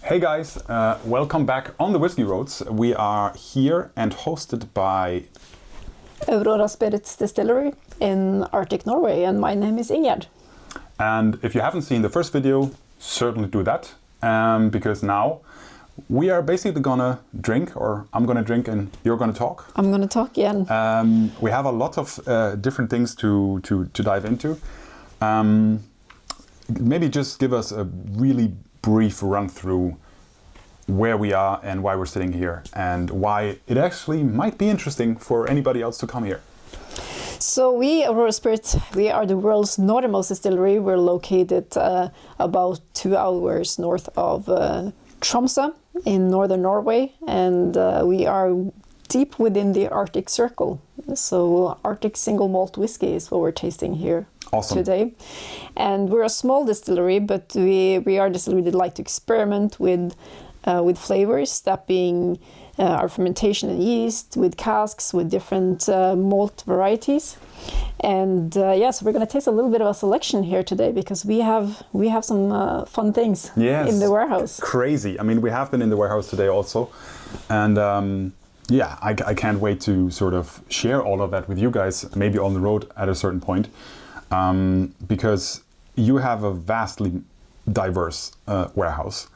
Hey guys, welcome back on the Whiskey Roads. We are here and hosted by Aurora Spirit Distillery in Arctic Norway, and my name is Ingjerd. And if you haven't seen the first video, certainly do that, because now we are basically gonna drink, or I'm gonna drink and you're gonna talk. I'm gonna talk again. We have a lot of different things to dive into. Maybe just give us a really brief run through where we are and why we're sitting here and why it actually might be interesting for anybody else to come here. So we, Aurora Spirit, we are the world's northernmost distillery. We're located about 2 hours north of Tromsø in northern Norway, and we are deep within the Arctic Circle. So Arctic single malt whiskey is what we're tasting here today. And we're a small distillery, but we are a distillery that like to experiment with flavors, that being our fermentation and yeast, with casks, with different malt varieties. And so we're going to taste a little bit of a selection here today, because we have some fun things in the warehouse. Crazy. I mean, we have been in the warehouse today also, and I can't wait to sort of share all of that with you guys, maybe on the road at a certain point, because you have a vastly diverse warehouse,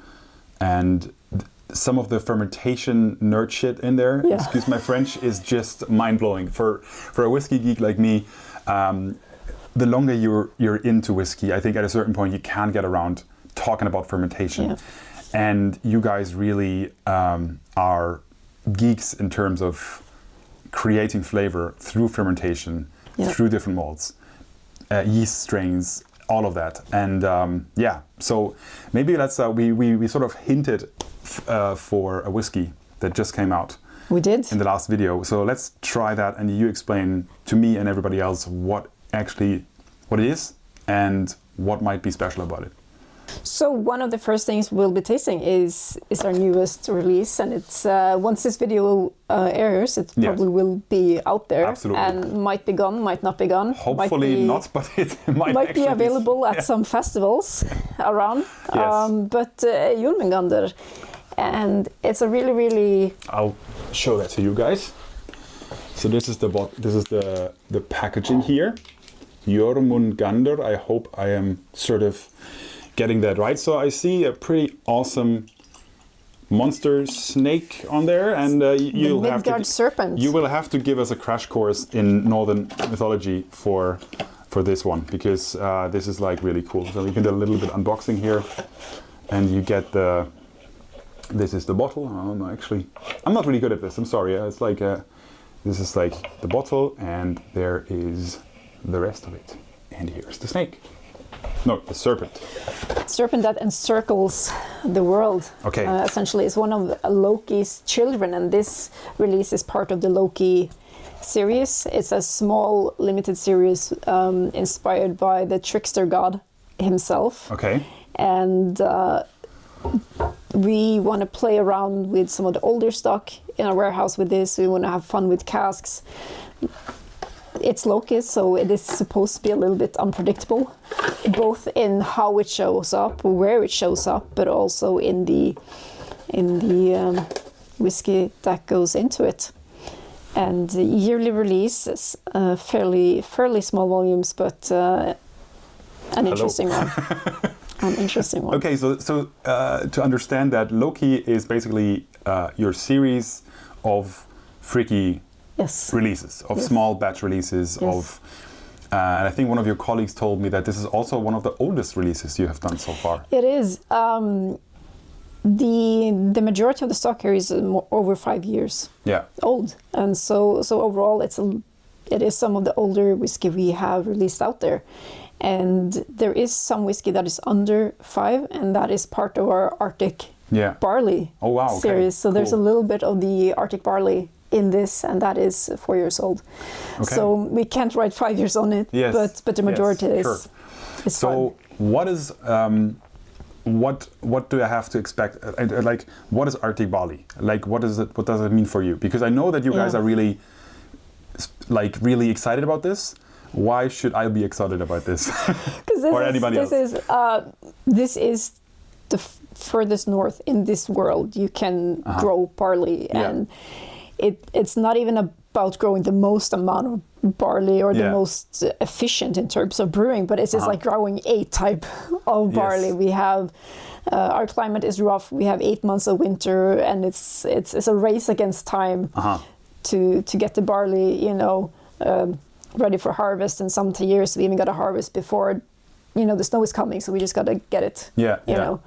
and some of the fermentation nerd shit in there, excuse my French, is just mind-blowing. For a whiskey geek like me, the longer you're into whiskey, I think at a certain point you can't get around talking about fermentation. Yeah. And you guys really are geeks in terms of creating flavor through fermentation, through different malts, yeast strains, all of that. And so maybe let's we sort of hinted for a whiskey that just came out. We did in the last video. So let's try that, and you explain to me and everybody else what it is and what might be special about it. So one of the first things we'll be tasting is our newest release, and it's once this video airs, it probably will be out there. Absolutely. And might be gone, might not be gone. Hopefully not, but it might be available at some festivals around. Yes. But Jörmungandr, and it's a really. I'll show that to you guys. So this is the packaging here. Jörmungandr. I hope I am sort of getting that right. So I see a pretty awesome monster snake on there, and you'll have to serpent. You will have to give us a crash course in northern mythology for this one, because this is like really cool. So we can do a little bit unboxing here, and you get this is the bottle. I'm not really good at this. I'm sorry. It's like this is like the bottle, and there is the rest of it, and here's the snake. No, the serpent. Serpent that encircles the world. Okay. Essentially, is one of Loke's children, and this release is part of the Loke Series. It's a small, limited series inspired by the trickster god himself. Okay. And we want to play around with some of the older stock in our warehouse with this. We want to have fun with casks. It's Loke, so it is supposed to be a little bit unpredictable, both in how it shows up, where it shows up, but also in the whiskey that goes into it. And the yearly release is fairly small volumes, but an interesting one. An interesting one. Okay, so to understand that, Loke is basically your series of freaky releases, of small batch releases, of and I think one of your colleagues told me that this is also one of the oldest releases you have done so far. It is. The majority of the stock here is over 5 years old, and so overall it is some of the older whiskey we have released out there. And there is some whiskey that is under 5, and that is part of our Arctic barley series. So there's a little bit of the Arctic barley in this, and that is 4 years old. Okay. So we can't write 5 years on it, but the majority is so fun. What is what do I have to expect? Like, what is Arctic barley? Like, what does it mean for you? Because I know that you guys are really excited about this. Why should I be excited about this? Or anybody else? This is furthest north in this world you can grow barley, and it's not even about growing the most amount of barley or the most efficient in terms of brewing, but it's just like growing a type of barley. We have our climate is rough. We have 8 months of winter, and it's a race against time to get the barley, you know, ready for harvest. And some years we even got to harvest before, you know, the snow is coming, so we just got to get it. You know.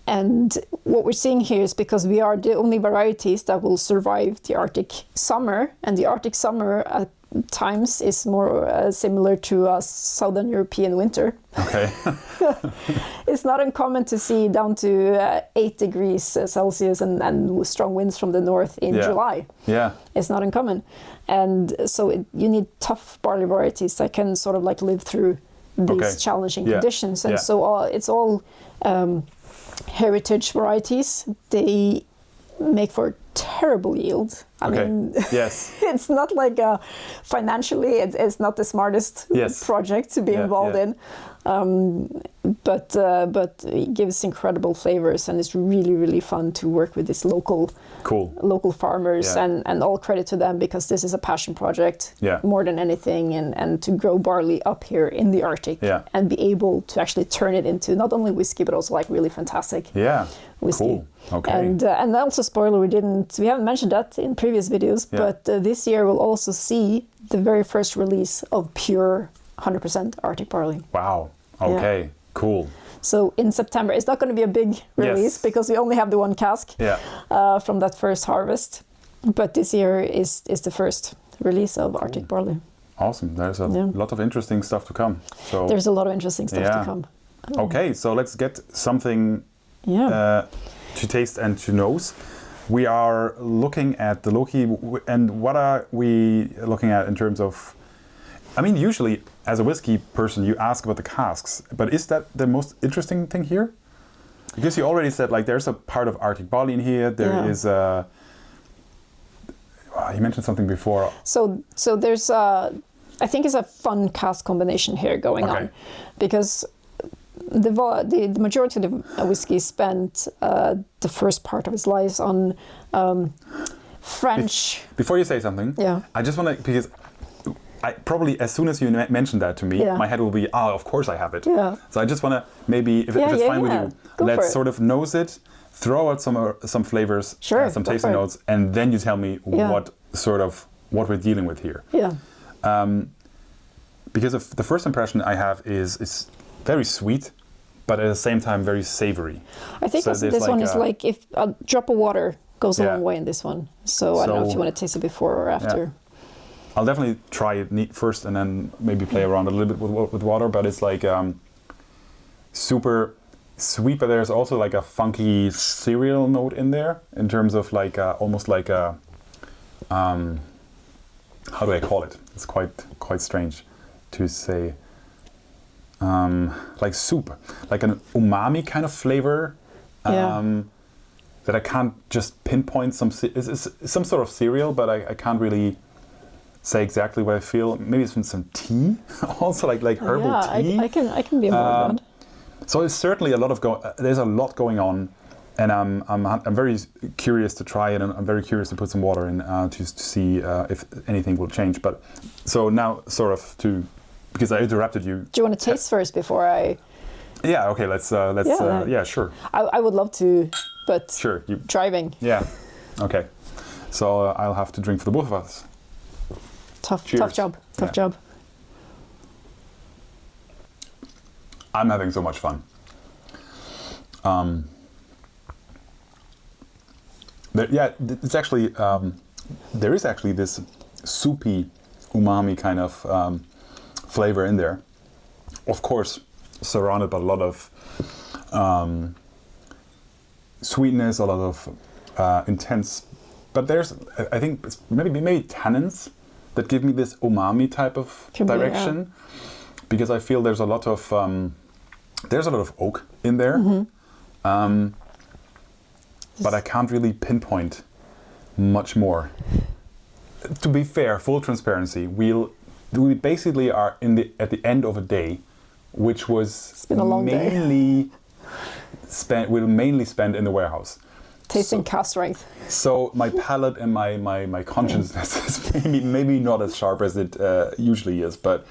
And what we're seeing here is because we are the only varieties that will survive the Arctic summer, and the Arctic summer at times is more similar to a southern European winter. Okay. It's not uncommon to see down to 8 degrees Celsius and strong winds from the north in July. Yeah. It's not uncommon. And so you need tough barley varieties that can sort of like live through these challenging conditions. And so it's all heritage varieties. They make for terrible yield. I mean, it's not like financially, it's not the smartest project to be involved in, but it gives incredible flavors, and it's really, really fun to work with these local farmers, and all credit to them, because this is a passion project more than anything, and to grow barley up here in the Arctic and be able to actually turn it into not only whiskey but also like really fantastic whiskey. Cool. Okay. And also, spoiler, we haven't mentioned that in previous videos, but this year we'll also see the very first release of pure 100% Arctic barley. Wow. Okay. Cool. So in September, it's not going to be a big release because we only have the one cask from that first harvest. But this year is the first release of Arctic barley. Awesome. There's a lot of interesting stuff to come. So there's a lot of interesting stuff to come. Okay, so let's get something to taste and to nose. We are looking at the Loke, and what are we looking at in terms of, I mean, usually as a whiskey person you ask about the casks, but is that the most interesting thing here? Because you already said like there's a part of Arctic barley in here, there is a, you mentioned something before. So there's I think it's a fun cask combination here going on, because the majority of the whiskey spent the first part of his life on French. Before you say something, I just want to, because I probably, as soon as you mentioned that to me, my head will be, of course I have it. So I just want to, maybe, if it's fine with you, let's sort of nose it, throw out some flavors, some tasting notes, and then you tell me what we're dealing with here. Because of the first impression I have is very sweet, but at the same time very savory. I think this one is like if a drop of water goes a long way in this one. So I don't know if you want to taste it before or after. I'll definitely try it neat first and then maybe play around a little bit with water, but it's like super sweet, but there's also like a funky cereal note in there in terms of like almost like a, how do I call it? It's quite strange to say. Like soup, like an umami kind of flavor that I can't just pinpoint. It's some sort of cereal, but I can't really say exactly what I feel. Maybe it's from some tea, also like herbal tea. I can be involved. So it's certainly there's a lot going on, and I'm very curious to try it, and I'm very curious to put some water in to see if anything will change. But so now because I interrupted you. Do you want to taste first before I? Yeah. Okay. Let's. Sure. I would love to, but sure. Driving. Yeah. Okay. So I'll have to drink for the both of us. Tough job. Tough job. I'm having so much fun. It's actually there is actually this soupy umami kind of flavor in there, of course surrounded by a lot of sweetness, a lot of intense, but there's, I think it's maybe tannins that give me this umami type of direction, because I feel there's a lot of oak in there, but I can't really pinpoint much more. To be fair, full transparency, we basically are at the end of a day, which was it's been a long mainly day. will mainly spend in the warehouse. Tasting cask strength. So my palate and my conscience is maybe not as sharp as it usually is, but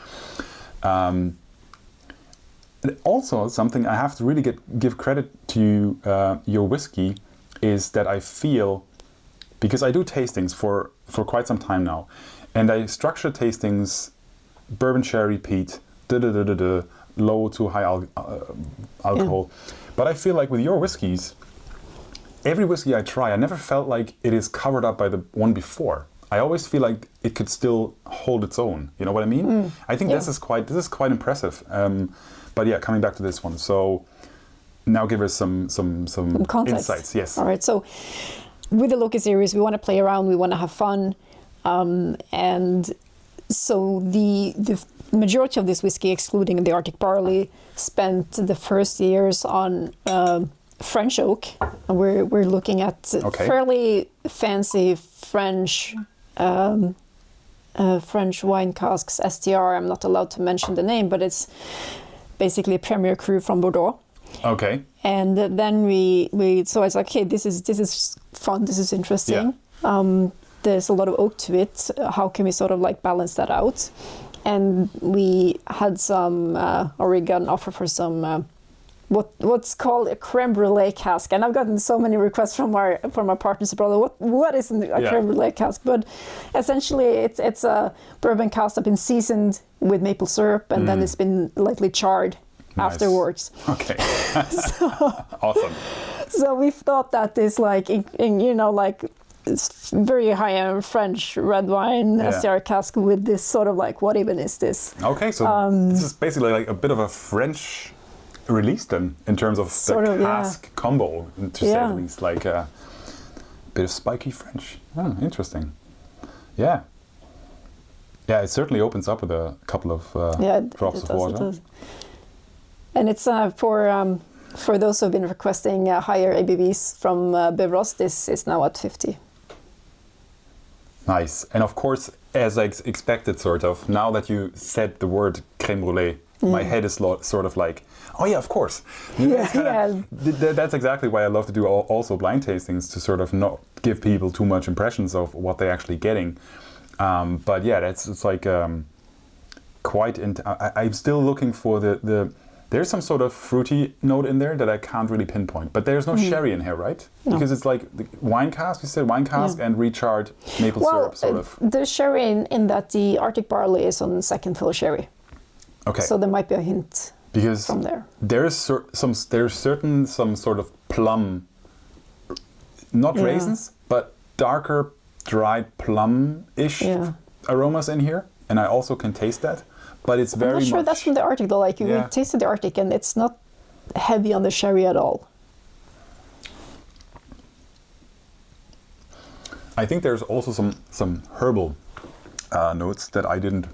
also something I have to really give credit to your whiskey is that I feel, because I do tastings for quite some time now, and I structure tastings bourbon, sherry, peat, low to high alcohol. But I feel like with your whiskeys, every whiskey I try, I never felt like it is covered up by the one before. I always feel like it could still hold its own. You know what I mean? I think this is quite impressive. But yeah, coming back to this one. So now give us some insights. Yes. All right. So with the Loke Series, we want to play around. We want to have fun, and so the majority of this whiskey, excluding the Arctic barley, spent the first years on French oak. And we're looking at fairly fancy French wine casks, STR. I'm not allowed to mention the name, but it's basically a premier cru from Bordeaux. Okay. And then we so it's like, okay, this is fun, this is interesting. Yeah. There's a lot of oak to it. How can we sort of like balance that out? And we had some, or we got an offer for some what's called a crème brûlée cask, and I've gotten so many requests from our partners abroad. What is a crème brûlée cask? But essentially, it's a bourbon cask that's been seasoned with maple syrup, and then it's been lightly charred afterwards. Okay, awesome. So we've thought that this like it's very high-end French red wine STR cask with this sort of like, what even is this? Okay, so this is basically like a bit of a French release then, in terms of the cask combo, to say the least, like a bit of spiky French. Oh, interesting. Yeah, it certainly opens up with a couple of drops of water. It does. And it's for those who've been requesting higher ABVs from Bivrost, this is now at 50. Nice. And of course, as I expected, sort of, now that you said the word crème brûlée, my head is sort of like, oh yeah, of course. That's exactly why I love to do also blind tastings, to sort of not give people too much impressions of what they're actually getting. But yeah, it's like quite. I'm still looking for the. There's some sort of fruity note in there that I can't really pinpoint. But there's no sherry in here, right? No. Because it's like the wine cask. You said wine cask and recharred maple syrup, sort of. There's sherry in that the Arctic barley is on second fill sherry. Okay. So there might be a hint. Because from there, there's some sort of plum, not raisins, but darker dried plum-ish aromas in here, and I also can taste that. But it's very. I'm not sure that's from the Arctic though. Like we tasted the Arctic, and it's not heavy on the sherry at all. I think there's also some herbal notes that I didn't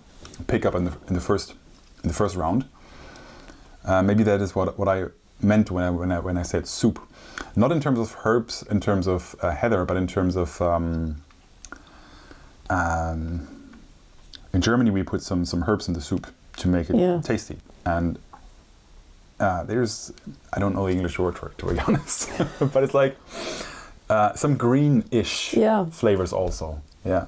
pick up in the first round. Maybe that is what I meant when I said soup, not in terms of herbs, in terms of heather, but in terms of in Germany we put some herbs in the soup to make it tasty, and there's, I don't know the English word for it, to be honest, but it's like some greenish flavors also. Yeah.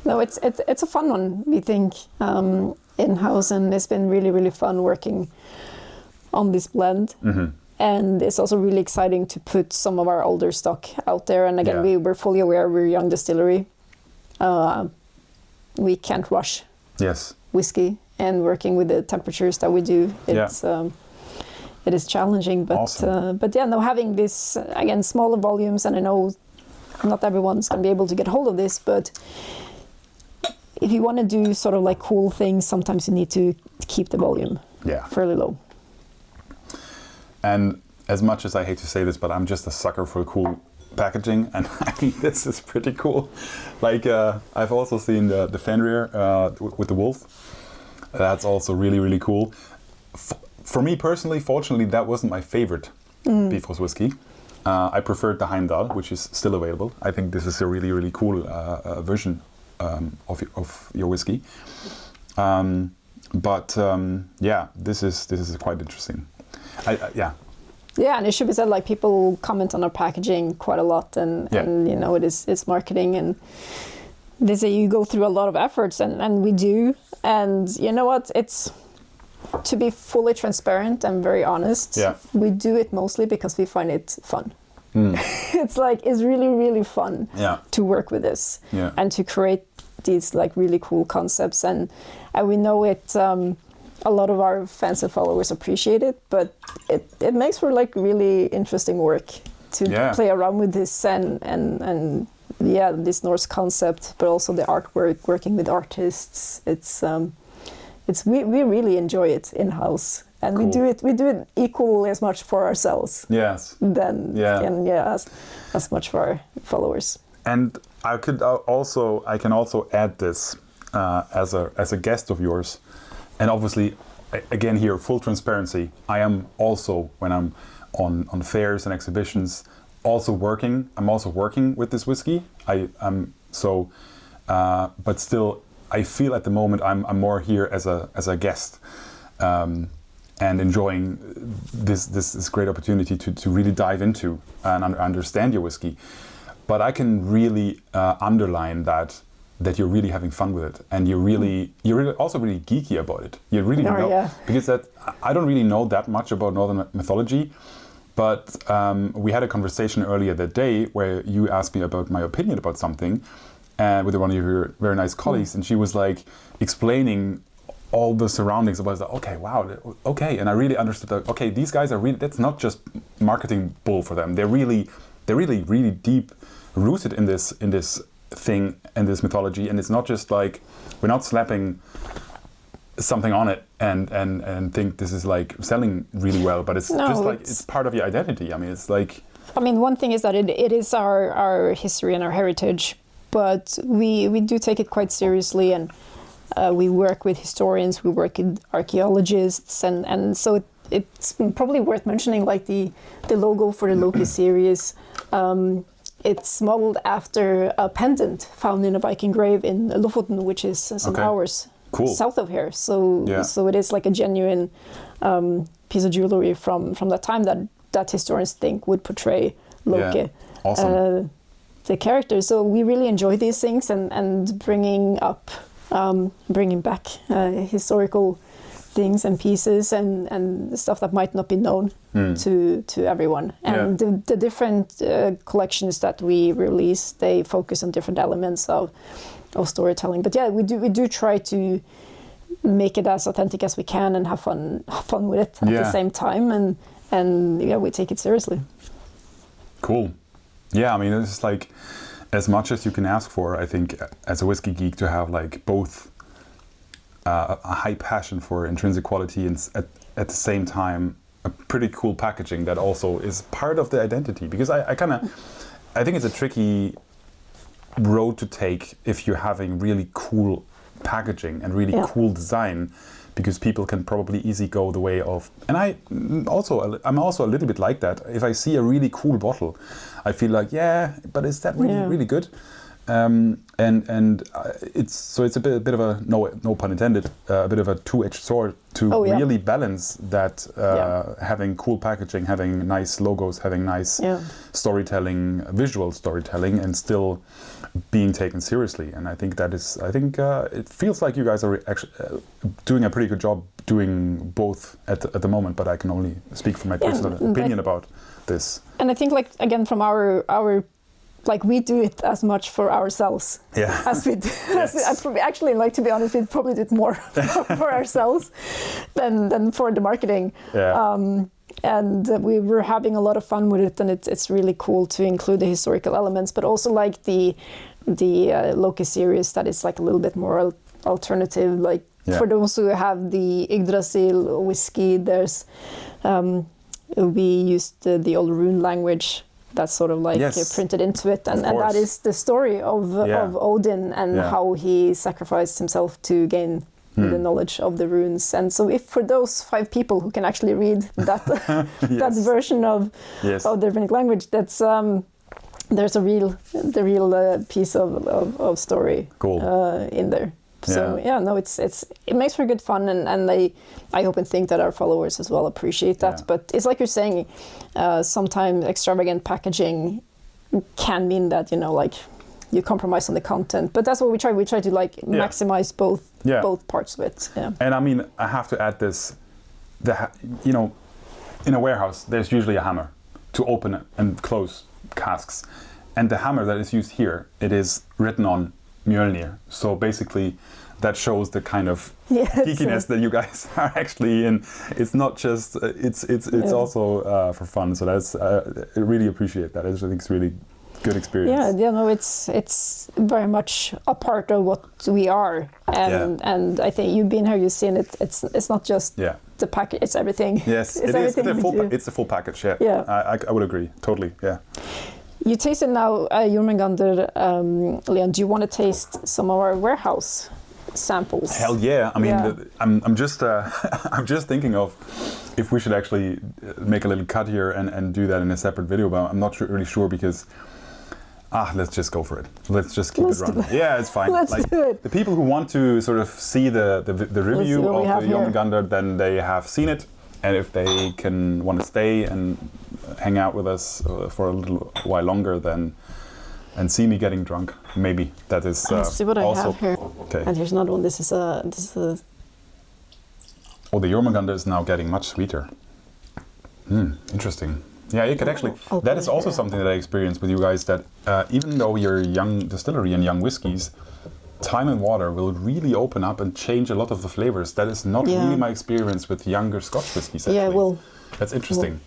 No, it's a fun one, we think, in-house, and it's been really, really fun working on this blend. And it's also really exciting to put some of our older stock out there. And again, we were fully aware we're a young distillery. We can't rush whiskey, and working with the temperatures that we do, it is challenging. But awesome. But having this, again, smaller volumes, and I know not everyone's going to be able to get hold of this, but if you want to do sort of like cool things, sometimes you need to keep the volume fairly low. And as much as I hate to say this, but I'm just a sucker for cool packaging, and I mean, this is pretty cool. Like I've also seen the Fenrir with the wolf. That's also really, really cool. For me personally, fortunately, that wasn't my favorite Bivrost whiskey. I preferred the Heimdallr, which is still available. I think this is a really, really cool version of your whiskey. Yeah, this is quite interesting. Yeah. Yeah, and it should be said, like, people comment on our packaging quite a lot, and you know, it's marketing, and they say you go through a lot of efforts, and we do. And you know what? It's, to be fully transparent and very honest, we do it mostly because we find it fun. It's like, it's really, really fun to work with this and to create these like really cool concepts, and we know it. A lot of our fans and followers appreciate it, but it makes for like really interesting work to play around with this and this Norse concept, but also the artwork, working with artists. We really enjoy it in house, and cool. we do it equally as much for ourselves. Yes. As much for our followers. And I can also add this as a guest of yours. And obviously, again here, full transparency, I am also, when I'm on fairs and exhibitions, I'm also working with this whiskey. But still, I feel at the moment I'm more here as a guest, and enjoying this great opportunity to really dive into and understand your whiskey. But I can really underline that you're really having fun with it, and you're really also really geeky about it. You really because that I don't really know that much about Northern mythology, but we had a conversation earlier that day where you asked me about my opinion about something, with one of your very nice colleagues, and she was like explaining all the surroundings. I was like, okay, wow, okay, and I really understood that. Okay, these guys are really. That's not just marketing bull for them. They're really deep rooted in this thing and this mythology, and it's not just like we're not slapping something on it and think this is like selling really well, but it's it's part of your identity. I mean, it's like, one thing is that it is our history and our heritage, but we do take it quite seriously, and we work with historians, we work with archaeologists, and so it's probably worth mentioning, like the logo for the Loke Series. It's modeled after a pendant found in a Viking grave in Lofoten, which is some hours south of here. So it is like a genuine piece of jewelry from that time that historians think would portray Loke, the character. So we really enjoy these things, and bringing back historical things and pieces and stuff that might not be known to everyone. And the different collections that we release, they focus on different elements of storytelling. But we do try to make it as authentic as we can and have fun with it at the same time. And we take it seriously. Cool. Yeah, I mean, it's like as much as you can ask for, I think, as a whiskey geek, to have like both a high passion for intrinsic quality and at the same time a pretty cool packaging that also is part of the identity. Because I think it's a tricky road to take if you're having really cool packaging and really cool design, because people can probably easily go the way of, and I'm also a little bit like that. If I see a really cool bottle, I feel like, but is that really good? It's a bit of a, no pun intended, a bit of a two-edged sword to really balance that, having cool packaging, having nice logos, having nice storytelling, visual storytelling, and still being taken seriously. And I think it feels like you guys are actually doing a pretty good job doing both at the moment, but I can only speak from my personal opinion about this. And I think, like, again, from our like, we do it as much for ourselves as we do. Actually, like, to be honest, we probably do it more for ourselves than for the marketing. And we were having a lot of fun with it, and it's really cool to include the historical elements, but also like the Loke Series that is like a little bit more alternative. Like for those who have the Yggdrasil whiskey, there's we used the old rune language that's sort of like printed into it, and that is the story of Odin and how he sacrificed himself to gain the knowledge of the runes. And so if for those 5 people who can actually read that that version of the runic language, that's there's the real piece of story in there. So no, it makes for good fun, and I hope and think that our followers as well appreciate that. Yeah. But it's like you're saying, sometimes extravagant packaging can mean that, you know, like you compromise on the content. But that's what we try. We try to like maximize both parts of it. Yeah. And I mean, I have to add this. You know, in a warehouse, there's usually a hammer to open and close casks, and the hammer that is used here, it is written on Mjolnir. So basically, that shows the kind of geekiness that you guys are actually in. It's not just it's also for fun. So that's I really appreciate that. I think it's really good experience. Yeah, no, it's very much a part of what we are, and I think you've been here, you've seen it. It's not just the package; it's everything. Yes, it's everything. It's a full package. Yeah, I would agree totally. Yeah. You tasted now Jörmungandr, Leon. Do you want to taste some of our warehouse samples? Hell yeah! I mean, I'm just I'm just thinking of if we should actually make a little cut here and do that in a separate video, but I'm not really sure because. Let's just go for it. Let's just keep it running. Yeah, it's fine. Let's do it. The people who want to sort of see the review of the Jörmungandr, then they have seen it, and if they want to stay and hang out with us for a little while longer, then and see me getting drunk, maybe that is. Let's see what also, I have here. Okay. And here's another one. This is a. Oh, the Jörmungandr is now getting much sweeter. Interesting. Yeah, you could actually. That is also something that I experienced with you guys. That even though you're a young distillery and young whiskies, time and water will really open up and change a lot of the flavors. That is not really my experience with younger Scotch whiskies. Actually. Yeah, well, that's interesting.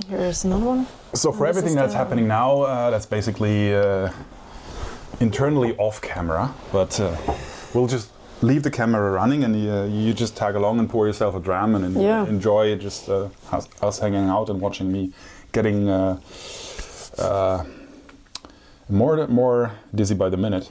Here's another one. So for everything that's happening now, that's basically internally off camera, but we'll just leave the camera running and you just tag along and pour yourself a dram and enjoy just us hanging out and watching me getting more dizzy by the minute,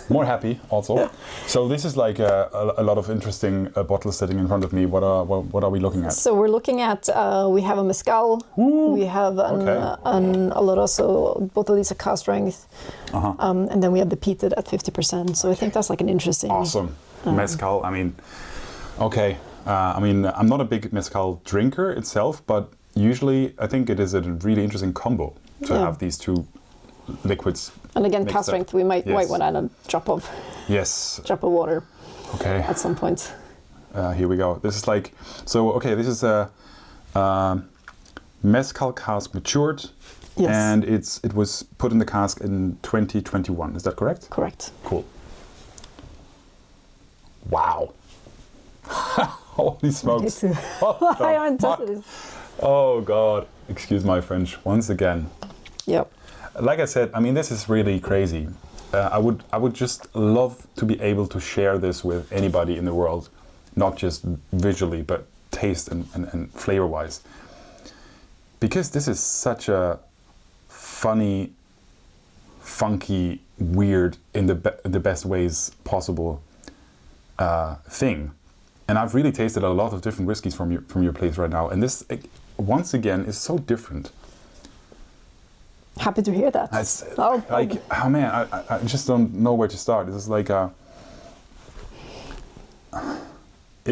more happy also. So this is like a lot of interesting bottles sitting in front of me. What are we looking at? So we're looking at we have a mezcal, we have an Oloroso. Both of these are cask strength, and then we have the peated at 50%. So I think that's like an interesting. Awesome. Mezcal, I mean, I'm not a big mezcal drinker itself, but usually I think it is a really interesting combo to have these two liquids. And again, cask strength, we might want to add a drop of water at some point. Here we go. This is like, this is a mezcal cask matured, and it was put in the cask in 2021. Is that correct? Correct. Cool. Wow. Holy smokes. I haven't tested this. Oh God. Excuse my French once again. Yep. Like I said, I mean, this is really crazy. I would just love to be able to share this with anybody in the world, not just visually, but taste and flavor-wise. Because this is such a funny, funky, weird, in the best ways possible thing, and I've really tasted a lot of different whiskies from your place right now, and this once again is so different. Happy to hear that. I just don't know where to start. This is like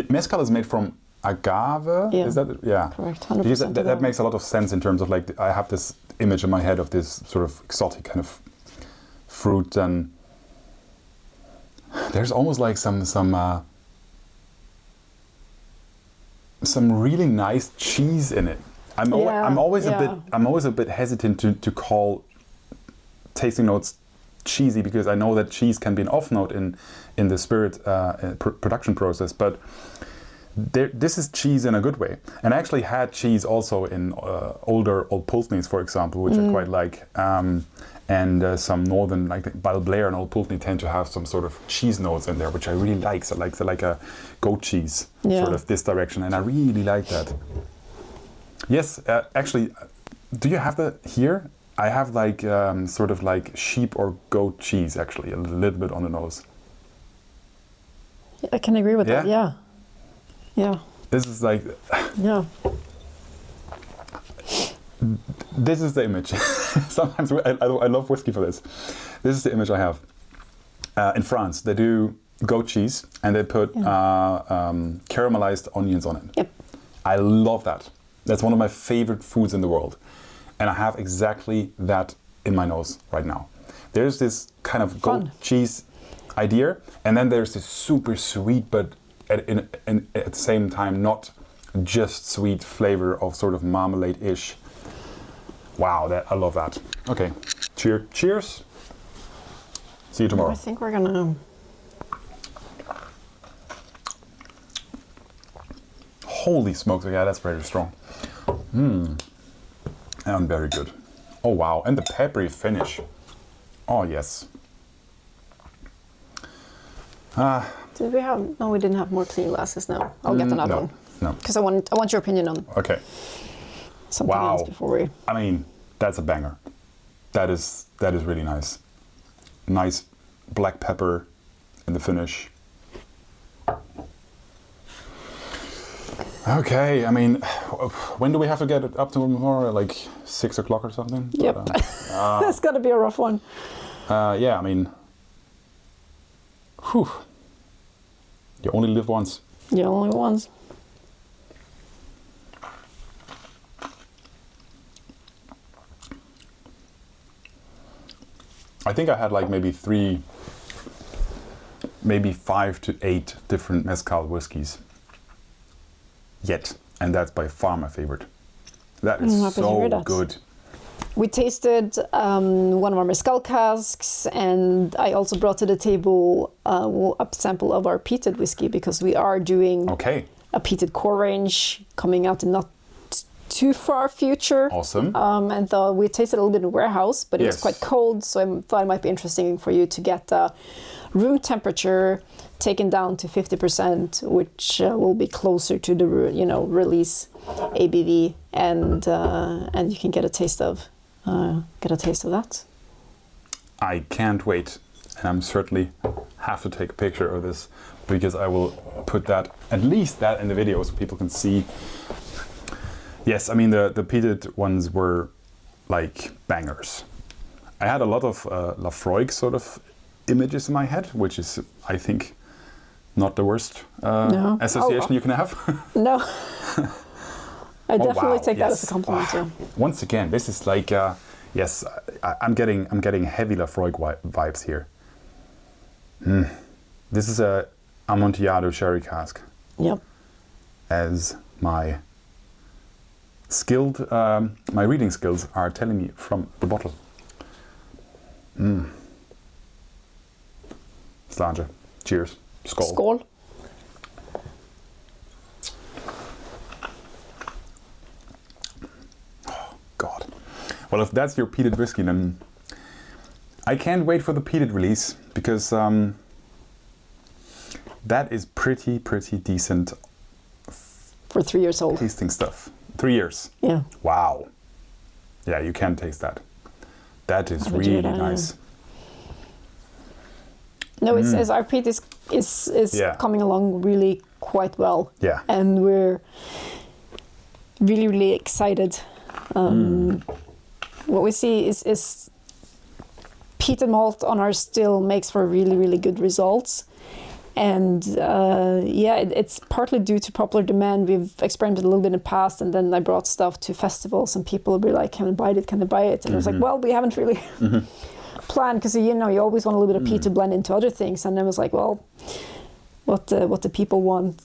mezcal is made from agave. Is that correct? 100%. Because that makes a lot of sense in terms of like I have this image in my head of this sort of exotic kind of fruit and. There's almost like some really nice cheese in it. I'm always a bit hesitant to call tasting notes cheesy because I know that cheese can be an off note in the spirit production process, but this is cheese in a good way. And I actually had cheese also in old Pultneys, for example, which I quite like. And some northern, like Balblair and Old Pulteney, tend to have some sort of cheese notes in there, which I really like. So like a goat cheese, sort of this direction, and I really like that. Yes, actually, do you have that here? I have like sort of like sheep or goat cheese, actually, a little bit on the nose. I can agree with that. Yeah. This is like. Yeah. This is the image. Sometimes I love whiskey for this. This is the image I have. In France, they do goat cheese and they put caramelized onions on it. Yep. I love that. That's one of my favorite foods in the world. And I have exactly that in my nose right now. There's this kind of goat cheese idea, and then there's this super sweet, but at the same time not just sweet flavor of sort of marmalade-ish. Wow, I love that. Okay, cheers. See you tomorrow. I think we're gonna... Holy smokes, yeah, that's very strong. And very good. Oh wow, and the peppery finish. Oh yes. Did we have... No, we didn't have more clean glasses now. I'll get another one. No. Because I want your opinion on something else before we... I mean, that's a banger. That is really nice. Nice black pepper in the finish. Okay, I mean, when do we have to get it up to more? Like 6 o'clock or something? Yep. That's gonna be a rough one. Yeah, I mean, whew. You only live once. You only once. I think I had like maybe 5 to 8 different mezcal whiskies yet, and that's by far my favorite. That is so good. We tasted one of our mezcal casks, and I also brought to the table a sample of our peated whiskey, because we are doing a peated core range coming out in not too far future. Awesome. And we tasted a little bit in the warehouse, but it was quite cold, so I thought it might be interesting for you to get room temperature taken down to 50%, which will be closer to the release ABV, and you can get a taste of that. I can't wait, and I'm certainly have to take a picture of this, because I will put that, at least that in the video, so people can see. Yes, I mean the peated ones were like bangers. I had a lot of Lafroig sort of images in my head, which is, I think, not the worst association you can have. No. I definitely take that as a compliment too. Once again, this is like, yes, I'm getting heavy Lafroig vibes here. This is a amontillado sherry cask. Yep. As my my reading skills are telling me from the bottle. Slange. Cheers. Skål. Skål. Oh, God. Well, if that's your peated whiskey, then I can't wait for the peated release, because that is pretty decent. For 3 years old. Tasting stuff. 3 years. Yeah. Wow. Yeah, you can taste that. That is really nice. No, it's our peat is coming along really quite well. Yeah. And we're really excited. What we see is peated malt on our still makes for really good results. And it's partly due to popular demand. We've experimented a little bit in the past, and then I brought stuff to festivals, and people will be like, "Can I buy it? Can I buy it?" And I was like, "Well, we haven't really planned, because you always want a little bit of peat to blend into other things." And I was like, "Well, what the people want,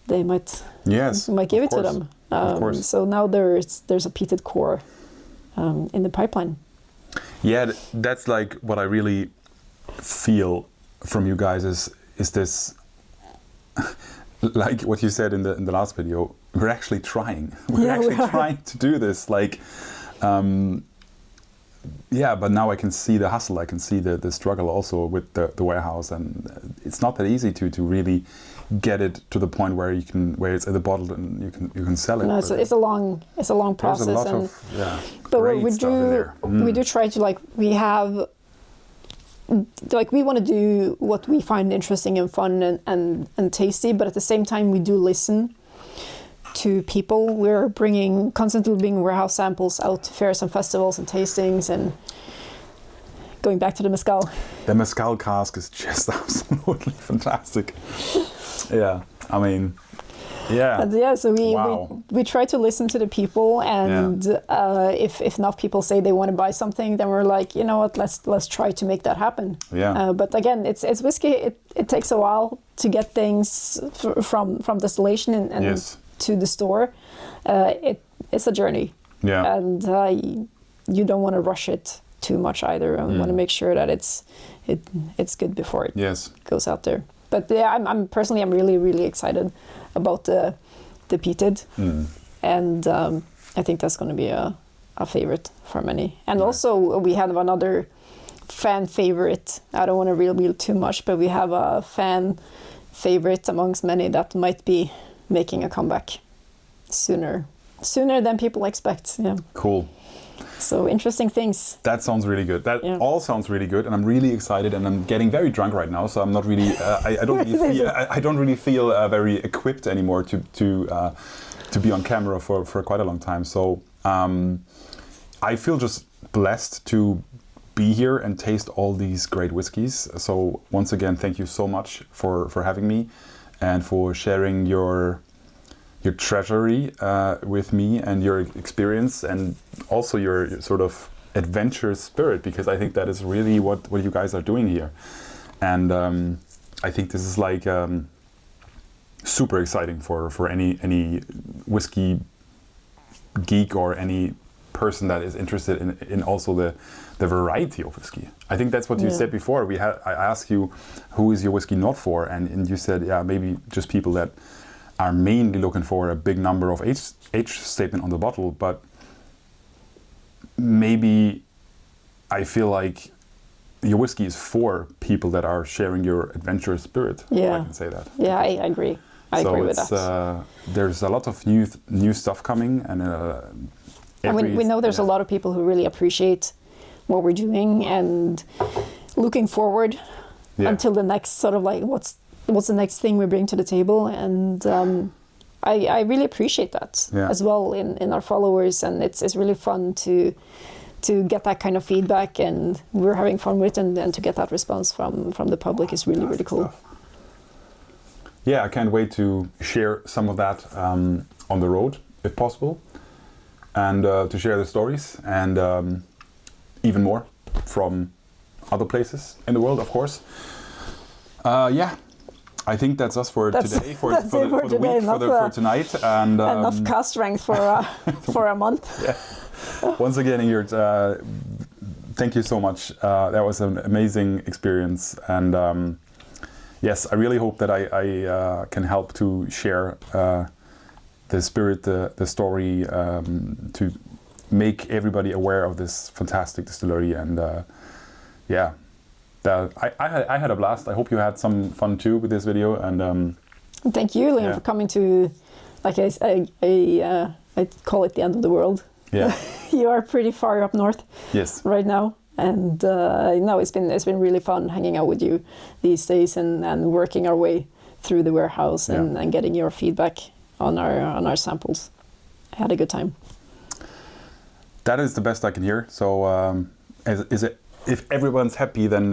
they might give it to them." Of course. So now there's a peated core in the pipeline. Yeah, that's like what I really feel from you guys is this, like what you said in the last video, we're actually trying. We're trying to do this. Like, but now I can see the hustle. I can see the struggle also with the warehouse, and it's not that easy to really get it to the point where it's in the bottle and you can sell it. No, it's a long process. There's a lot of great stuff in there. We do try to we want to do what we find interesting and fun and tasty, but at the same time we do listen to people. We're constantly bringing warehouse samples out to fairs and festivals and tastings, and going back to the mezcal. The mezcal cask is just absolutely fantastic. Yeah, I mean, yeah. And yeah, so Wow. we try to listen to the people, and if enough people say they want to buy something, then we're like, you know what, let's try to make that happen. Yeah. But again, it's whiskey. It takes a while to get things from distillation and Yes. to the store. It's a journey. Yeah. And you don't want to rush it too much either. You want to make sure that it's good before it Yes. goes out there. But yeah, I'm personally really excited about the peated, and I think that's going to be a favorite for many. And also we have another fan favorite. I don't want to reveal too much, but we have a fan favorite amongst many that might be making a comeback sooner than people expect. Yeah. Cool. So interesting things. That sounds really good. That all sounds really good, and I'm really excited. And I'm getting very drunk right now, so I'm not really. I don't really feel. I don't really feel very equipped anymore to be on camera for quite a long time. So I feel just blessed to be here and taste all these great whiskies. So once again, thank you so much for having me, and for sharing your treasury with me and your experience, and also your sort of adventurous spirit, because I think that is really what you guys are doing here. And I think this is like super exciting for any whiskey geek or any person that is interested in also the variety of whiskey. I think that's what you said before. I asked you, who is your whiskey not for? And you said, yeah, maybe just people that are mainly looking for a big number of age statement on the bottle, but maybe I feel like your whiskey is for people that are sharing your adventurous spirit. Yeah, I can say that. Yeah, I agree. I agree with that. There's a lot of new stuff coming, and we know there's a lot of people who really appreciate what we're doing and looking forward until the next sort of like what's the next thing we bring to the table. And I really appreciate that as well in our followers, and it's really fun to get that kind of feedback, and we're having fun with it, and to get that response from the public is really cool. Yeah, I can't wait to share some of that on the road, if possible, and to share the stories, and even more from other places in the world, of course. I think that's us for today, for the week, for tonight, and enough cast strength for a month. Yeah. Once again, Ingjerd, thank you so much. That was an amazing experience, and yes, I really hope that I can help to share the spirit, the story, to make everybody aware of this fantastic distillery, and I had a blast. I hope you had some fun too with this video, and thank you, Liam, for coming to, like I call it the end of the world. Yeah. You are pretty far up north. Yes. Right now, and no, it's been really fun hanging out with you these days, and working our way through the warehouse and getting your feedback on our samples. I had a good time. That is the best I can hear. So is it? If everyone's happy, then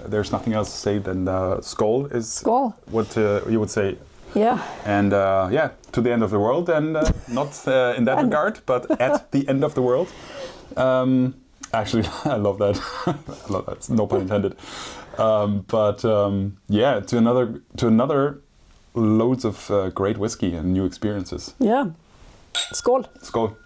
there's nothing else to say than skål is what you would say. Yeah. And to the end of the world, and not in that regard, but at the end of the world. Actually, I love that. I love that. No pun intended. To another loads of great whiskey and new experiences. Yeah. Skål. Skål.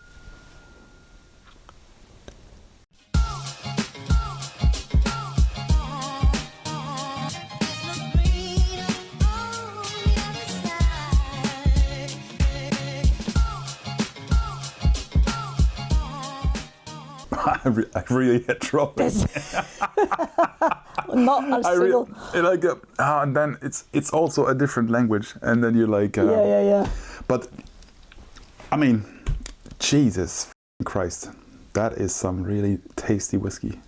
I really had trouble. Not a single. And then it's also a different language, and then you're like, yeah. But I mean, Jesus Christ, that is some really tasty whiskey.